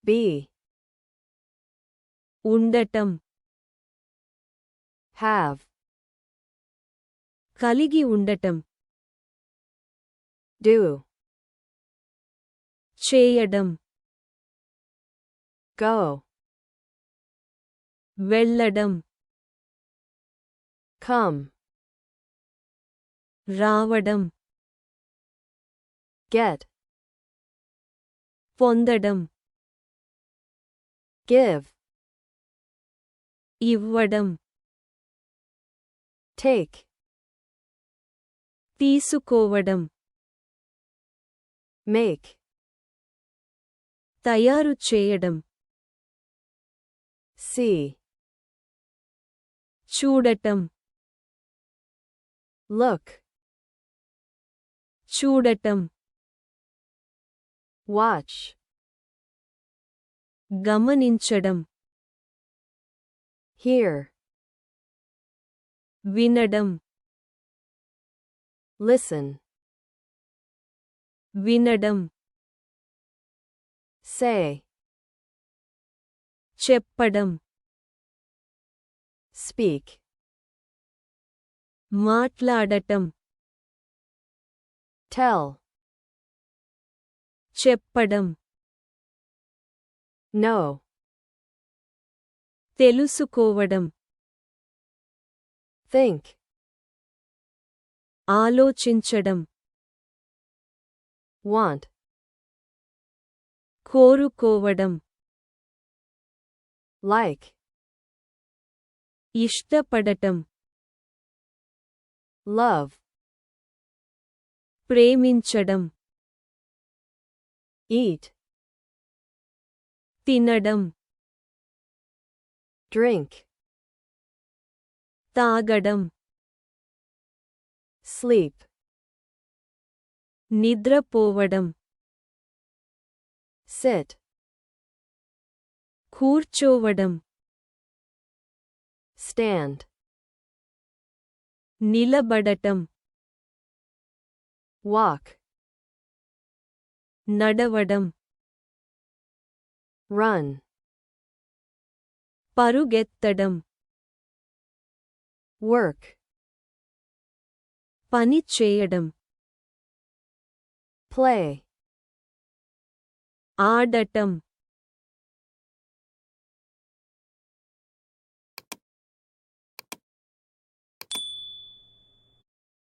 be, ఉండటం, have, కలిగి ఉండటం, do, చేయడం, go, వెళ్ళడం, come, రావడం, get, పొందడం, give, ఇవ్వడం, take, తీసుకోవడం, make, తయారు చేయడం, see, చూడటం, look, చూడటం, watch, గమనించడం, hear, వినడం, listen, వినడం, say, చెప్పడం, speak, మాట్లాడటం, tell, చెప్పడం, know, తెలుసుకోవడం, think, ఆలోచించడం, want, కోరుకోవడం, like, ఇష్టపడటం, love, ప్రేమించడం, eat, తినడం, drink, తాగడం, sleep, నిద్రపోవడం, sit, కూర్చోవడం, stand, నిలబడటం, walk, నడవడం, run, పరుగెత్తడం, work, పని చేయడం, play, ఆడటం,